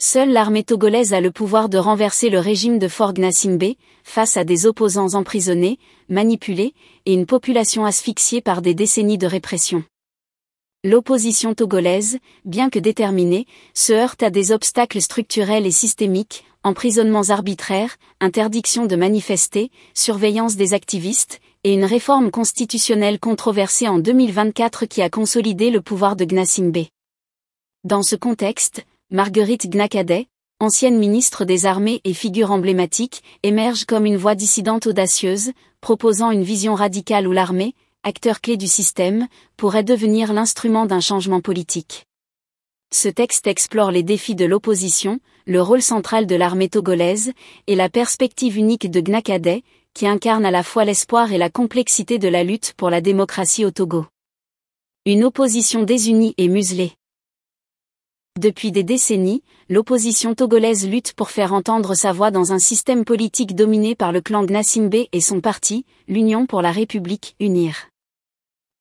Seule l'armée togolaise a le pouvoir de renverser le régime de Faure Gnassingbé, face à des opposants emprisonnés, manipulés, et une population asphyxiée par des décennies de répression. L'opposition togolaise, bien que déterminée, se heurte à des obstacles structurels et systémiques, emprisonnements arbitraires, interdiction de manifester, surveillance des activistes, et une réforme constitutionnelle controversée en 2024 qui a consolidé le pouvoir de Gnassingbé. Dans ce contexte, Marguerite Gnakadé, ancienne ministre des Armées et figure emblématique, émerge comme une voix dissidente audacieuse, proposant une vision radicale où l'armée, acteur clé du système, pourrait devenir l'instrument d'un changement politique. Ce texte explore les défis de l'opposition, le rôle central de l'armée togolaise, et la perspective unique de Gnakadé, qui incarne à la fois l'espoir et la complexité de la lutte pour la démocratie au Togo. Une opposition désunie et muselée. Depuis des décennies, l'opposition togolaise lutte pour faire entendre sa voix dans un système politique dominé par le clan Gnassingbé et son parti, l'Union pour la République, UNIR.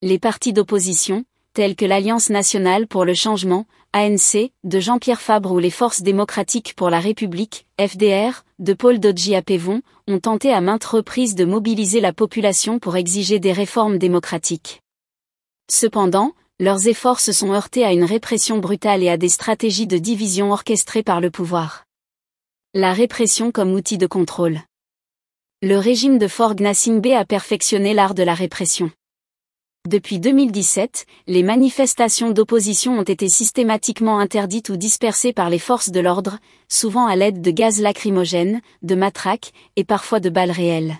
Les partis d'opposition, tels que l'Alliance nationale pour le changement, ANC, de Jean-Pierre Fabre ou les Forces démocratiques pour la République, FDR, de Paul Dodji Apevon, ont tenté à maintes reprises de mobiliser la population pour exiger des réformes démocratiques. Cependant, leurs efforts se sont heurtés à une répression brutale et à des stratégies de division orchestrées par le pouvoir. La répression comme outil de contrôle. Le régime de Faure Gnassingbé a perfectionné l'art de la répression. Depuis 2017, les manifestations d'opposition ont été systématiquement interdites ou dispersées par les forces de l'ordre, souvent à l'aide de gaz lacrymogène, de matraques, et parfois de balles réelles.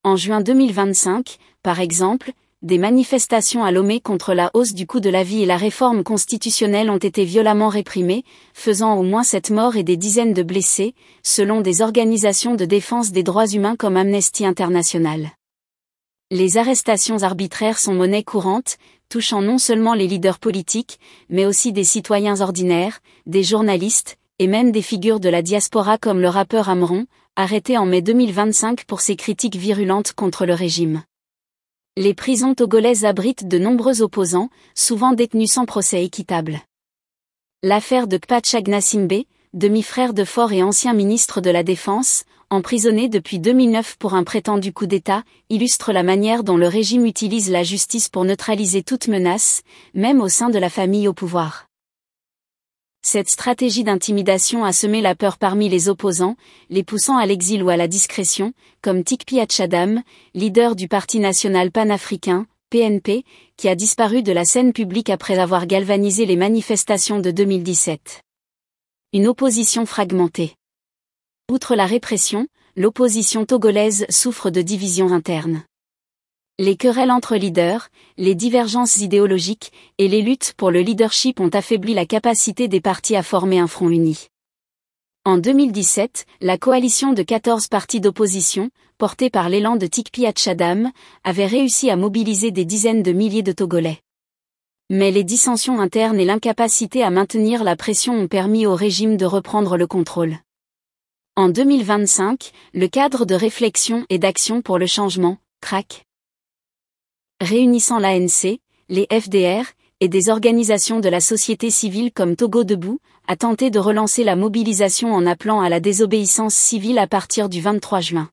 En juin 2025, par exemple, des manifestations à Lomé contre la hausse du coût de la vie et la réforme constitutionnelle ont été violemment réprimées, faisant au moins 7 morts et des dizaines de blessés, selon des organisations de défense des droits humains comme Amnesty International. Les arrestations arbitraires sont monnaie courante, touchant non seulement les leaders politiques, mais aussi des citoyens ordinaires, des journalistes, et même des figures de la diaspora comme le rappeur Amron, arrêté en mai 2025 pour ses critiques virulentes contre le régime. Les prisons togolaises abritent de nombreux opposants, souvent détenus sans procès équitable. L'affaire de Kpacha Gnassingbé, demi-frère de Faure et ancien ministre de la Défense, emprisonné depuis 2009 pour un prétendu coup d'État, illustre la manière dont le régime utilise la justice pour neutraliser toute menace, même au sein de la famille au pouvoir. Cette stratégie d'intimidation a semé la peur parmi les opposants, les poussant à l'exil ou à la discrétion, comme Tikpi Atchadam, leader du Parti national panafricain, PNP, qui a disparu de la scène publique après avoir galvanisé les manifestations de 2017. Une opposition fragmentée. Outre la répression, l'opposition togolaise souffre de divisions internes. Les querelles entre leaders, les divergences idéologiques, et les luttes pour le leadership ont affaibli la capacité des partis à former un front uni. En 2017, la coalition de 14 partis d'opposition, portée par l'élan de Tikpi Atchadam, avait réussi à mobiliser des dizaines de milliers de Togolais. Mais les dissensions internes et l'incapacité à maintenir la pression ont permis au régime de reprendre le contrôle. En 2025, le cadre de réflexion et d'action pour le changement, CRAC, réunissant l'ANC, les FDR, et des organisations de la société civile comme Togo Debout, a tenté de relancer la mobilisation en appelant à la désobéissance civile à partir du 23 juin.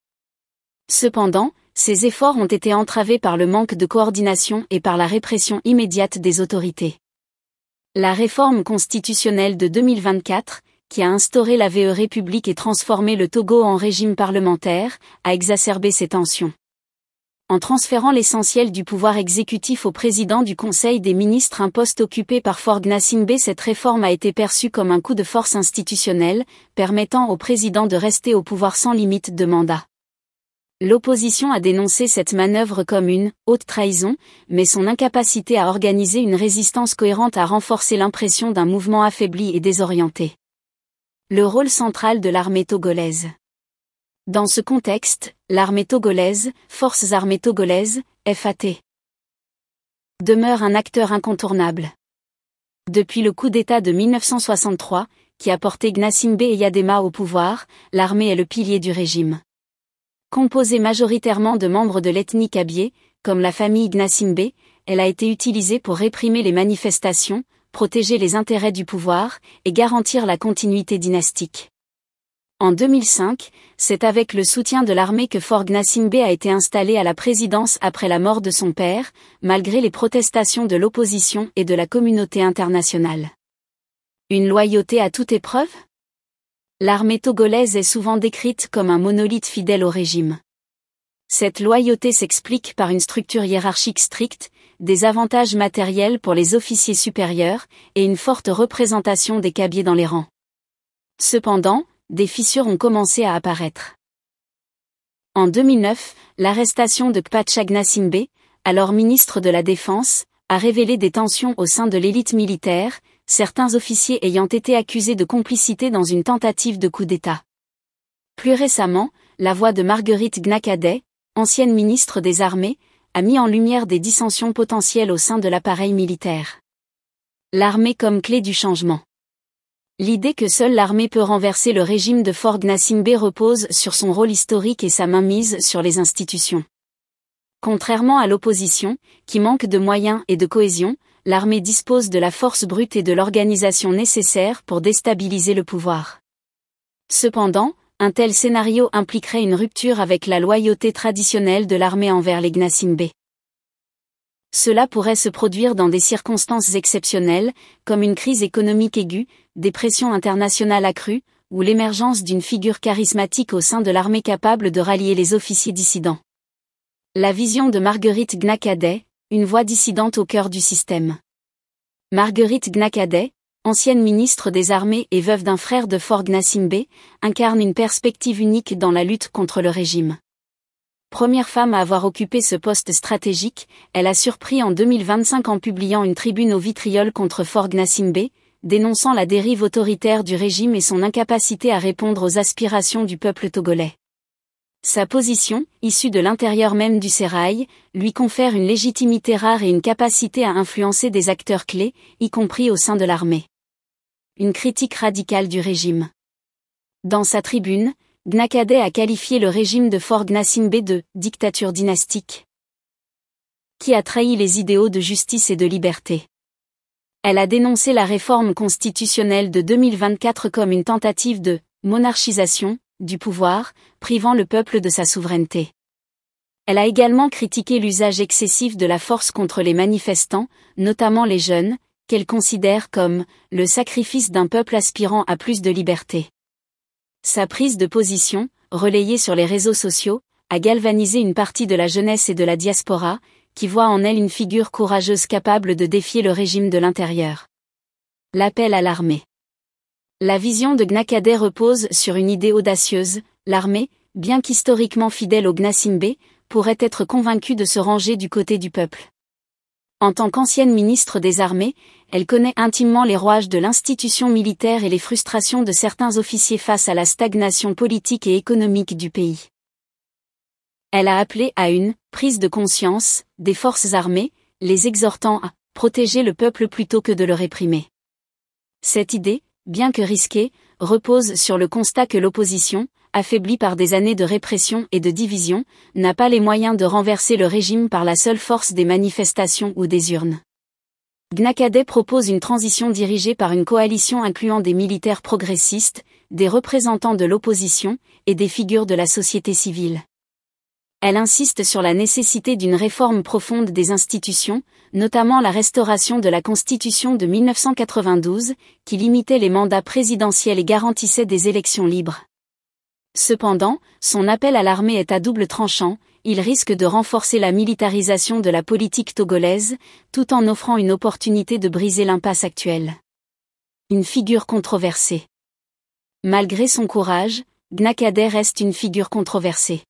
Cependant, ces efforts ont été entravés par le manque de coordination et par la répression immédiate des autorités. La réforme constitutionnelle de 2024, qui a instauré la VE République et transformé le Togo en régime parlementaire, a exacerbé ces tensions. En transférant l'essentiel du pouvoir exécutif au président du Conseil des ministres, un poste occupé par Faure Gnassingbé, cette réforme a été perçue comme un coup de force institutionnel, permettant au président de rester au pouvoir sans limite de mandat. L'opposition a dénoncé cette manœuvre comme une « haute trahison », mais son incapacité à organiser une résistance cohérente a renforcé l'impression d'un mouvement affaibli et désorienté. Le rôle central de l'armée togolaise. Dans ce contexte, l'armée togolaise, Forces armées togolaises, FAT, demeure un acteur incontournable. Depuis le coup d'État de 1963, qui a porté Gnassingbé et Yadema au pouvoir, l'armée est le pilier du régime. Composée majoritairement de membres de l'ethnie Kabyé, comme la famille Gnassingbé, elle a été utilisée pour réprimer les manifestations, protéger les intérêts du pouvoir et garantir la continuité dynastique. En 2005, c'est avec le soutien de l'armée que Faure Gnassingbé a été installé à la présidence après la mort de son père, malgré les protestations de l'opposition et de la communauté internationale. Une loyauté à toute épreuve ? L'armée togolaise est souvent décrite comme un monolithe fidèle au régime. Cette loyauté s'explique par une structure hiérarchique stricte, des avantages matériels pour les officiers supérieurs et une forte représentation des cabiers dans les rangs. Cependant, des fissures ont commencé à apparaître. En 2009, l'arrestation de Kpacha Gnassingbé, alors ministre de la Défense, a révélé des tensions au sein de l'élite militaire, certains officiers ayant été accusés de complicité dans une tentative de coup d'État. Plus récemment, la voix de Marguerite Gnakadai, ancienne ministre des Armées, a mis en lumière des dissensions potentielles au sein de l'appareil militaire. L'armée comme clé du changement. L'idée que seule l'armée peut renverser le régime de Faure Gnassingbé repose sur son rôle historique et sa mainmise sur les institutions. Contrairement à l'opposition, qui manque de moyens et de cohésion, l'armée dispose de la force brute et de l'organisation nécessaire pour déstabiliser le pouvoir. Cependant, un tel scénario impliquerait une rupture avec la loyauté traditionnelle de l'armée envers les Gnassingbé. Cela pourrait se produire dans des circonstances exceptionnelles, comme une crise économique aiguë, des pressions internationales accrues, ou l'émergence d'une figure charismatique au sein de l'armée capable de rallier les officiers dissidents. La vision de Marguerite Gnakadai, une voix dissidente au cœur du système. Marguerite Gnakadai, ancienne ministre des Armées et veuve d'un frère de Faure Gnassingbé, incarne une perspective unique dans la lutte contre le régime. Première femme à avoir occupé ce poste stratégique, elle a surpris en 2025 en publiant une tribune au vitriol contre Faure Gnassingbé, dénonçant la dérive autoritaire du régime et son incapacité à répondre aux aspirations du peuple togolais. Sa position, issue de l'intérieur même du sérail, lui confère une légitimité rare et une capacité à influencer des acteurs clés, y compris au sein de l'armée. Une critique radicale du régime. Dans sa tribune, Gnakadai a qualifié le régime de Faure Gnassingbé de « dictature dynastique » qui a trahi les idéaux de justice et de liberté. Elle a dénoncé la réforme constitutionnelle de 2024 comme une tentative de « monarchisation » du pouvoir, privant le peuple de sa souveraineté. Elle a également critiqué l'usage excessif de la force contre les manifestants, notamment les jeunes, qu'elle considère comme « le sacrifice d'un peuple aspirant à plus de liberté ». Sa prise de position, relayée sur les réseaux sociaux, a galvanisé une partie de la jeunesse et de la diaspora, qui voit en elle une figure courageuse capable de défier le régime de l'intérieur. L'appel à l'armée. La vision de Gnakadai repose sur une idée audacieuse, l'armée, bien qu'historiquement fidèle aux Gnassingbé, pourrait être convaincue de se ranger du côté du peuple. En tant qu'ancienne ministre des Armées, elle connaît intimement les rouages de l'institution militaire et les frustrations de certains officiers face à la stagnation politique et économique du pays. Elle a appelé à une « prise de conscience » des forces armées, les exhortant à « protéger le peuple plutôt que de le réprimer ». Cette idée, bien que risquée, repose sur le constat que l'opposition, affaiblie par des années de répression et de division, n'a pas les moyens de renverser le régime par la seule force des manifestations ou des urnes. Gnakadai propose une transition dirigée par une coalition incluant des militaires progressistes, des représentants de l'opposition, et des figures de la société civile. Elle insiste sur la nécessité d'une réforme profonde des institutions, notamment la restauration de la Constitution de 1992, qui limitait les mandats présidentiels et garantissait des élections libres. Cependant, son appel à l'armée est à double tranchant, il risque de renforcer la militarisation de la politique togolaise, tout en offrant une opportunité de briser l'impasse actuelle. Une figure controversée. Malgré son courage, Gnakadai reste une figure controversée.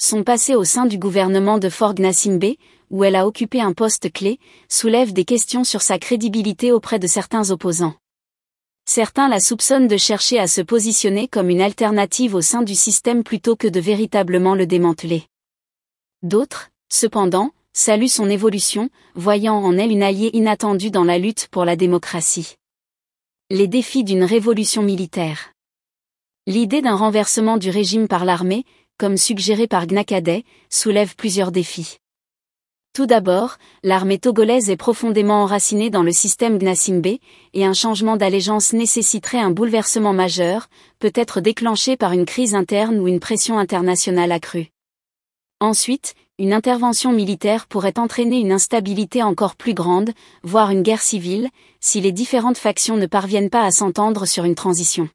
Son passé au sein du gouvernement de Faure Gnassingbé, où elle a occupé un poste clé, soulève des questions sur sa crédibilité auprès de certains opposants. Certains la soupçonnent de chercher à se positionner comme une alternative au sein du système plutôt que de véritablement le démanteler. D'autres, cependant, saluent son évolution, voyant en elle une alliée inattendue dans la lutte pour la démocratie. Les défis d'une révolution militaire. L'idée d'un renversement du régime par l'armée, comme suggéré par Gnakadai, soulève plusieurs défis. Tout d'abord, l'armée togolaise est profondément enracinée dans le système Gnassingbé, et un changement d'allégeance nécessiterait un bouleversement majeur, peut-être déclenché par une crise interne ou une pression internationale accrue. Ensuite, une intervention militaire pourrait entraîner une instabilité encore plus grande, voire une guerre civile, si les différentes factions ne parviennent pas à s'entendre sur une transition.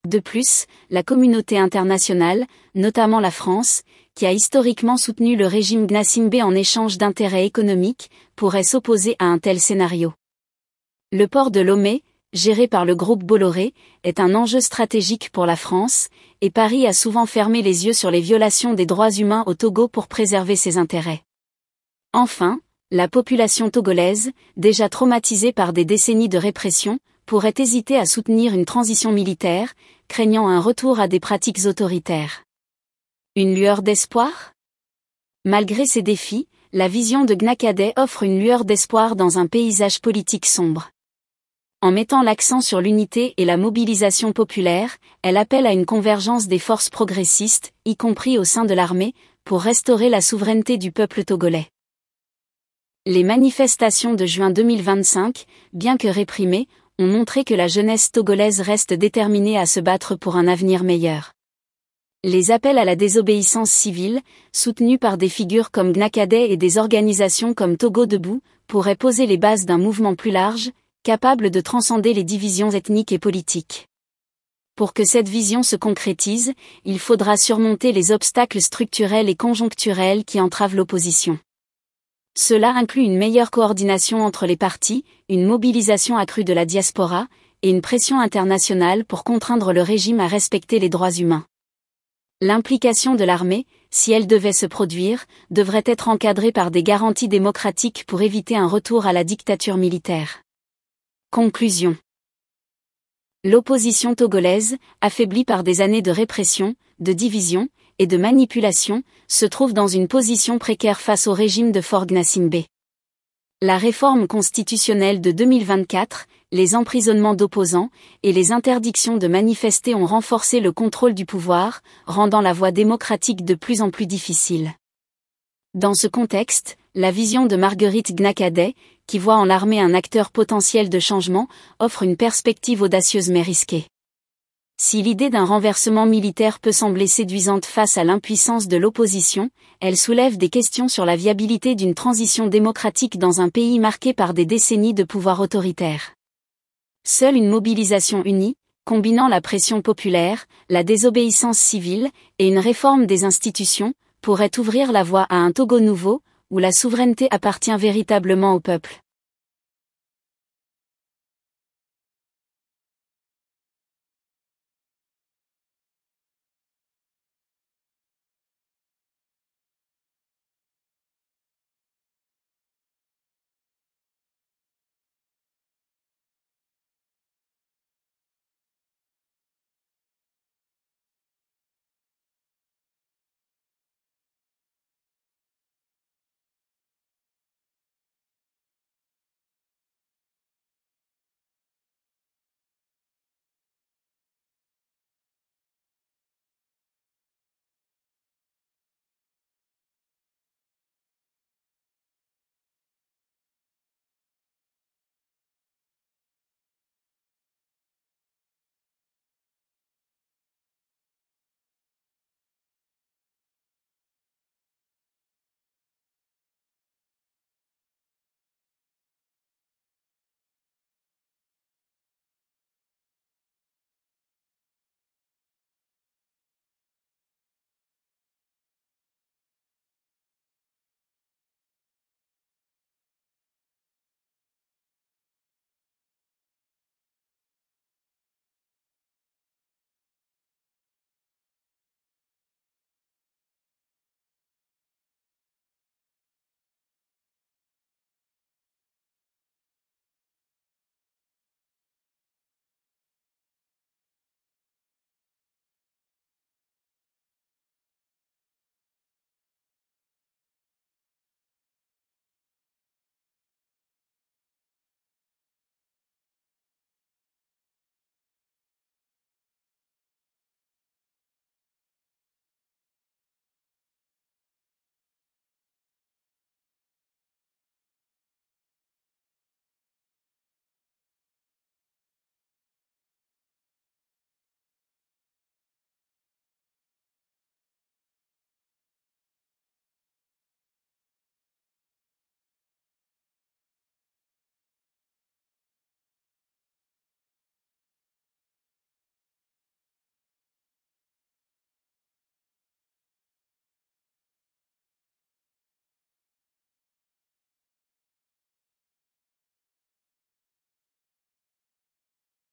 De plus, la communauté internationale, notamment la France, qui a historiquement soutenu le régime Gnassingbé en échange d'intérêts économiques, pourrait s'opposer à un tel scénario. Le port de Lomé, géré par le groupe Bolloré, est un enjeu stratégique pour la France, et Paris a souvent fermé les yeux sur les violations des droits humains au Togo pour préserver ses intérêts. Enfin, la population togolaise, déjà traumatisée par des décennies de répression, pourrait hésiter à soutenir une transition militaire, craignant un retour à des pratiques autoritaires. Une lueur d'espoir ? Malgré ces défis, la vision de Gnakadé offre une lueur d'espoir dans un paysage politique sombre. En mettant l'accent sur l'unité et la mobilisation populaire, elle appelle à une convergence des forces progressistes, y compris au sein de l'armée, pour restaurer la souveraineté du peuple togolais. Les manifestations de juin 2025, bien que réprimées, ont montré que la jeunesse togolaise reste déterminée à se battre pour un avenir meilleur. Les appels à la désobéissance civile, soutenus par des figures comme Gnakadé et des organisations comme Togo Debout, pourraient poser les bases d'un mouvement plus large, capable de transcender les divisions ethniques et politiques. Pour que cette vision se concrétise, il faudra surmonter les obstacles structurels et conjoncturels qui entravent l'opposition. Cela inclut une meilleure coordination entre les partis, une mobilisation accrue de la diaspora, et une pression internationale pour contraindre le régime à respecter les droits humains. L'implication de l'armée, si elle devait se produire, devrait être encadrée par des garanties démocratiques pour éviter un retour à la dictature militaire. Conclusion. L'opposition togolaise, affaiblie par des années de répression, de division, et de manipulation, se trouve dans une position précaire face au régime de Faure Gnassingbé. La réforme constitutionnelle de 2024, les emprisonnements d'opposants, et les interdictions de manifester ont renforcé le contrôle du pouvoir, rendant la voie démocratique de plus en plus difficile. Dans ce contexte, la vision de Marguerite Gnakadé, qui voit en l'armée un acteur potentiel de changement, offre une perspective audacieuse mais risquée. Si l'idée d'un renversement militaire peut sembler séduisante face à l'impuissance de l'opposition, elle soulève des questions sur la viabilité d'une transition démocratique dans un pays marqué par des décennies de pouvoir autoritaire. Seule une mobilisation unie, combinant la pression populaire, la désobéissance civile, et une réforme des institutions, pourrait ouvrir la voie à un Togo nouveau, où la souveraineté appartient véritablement au peuple.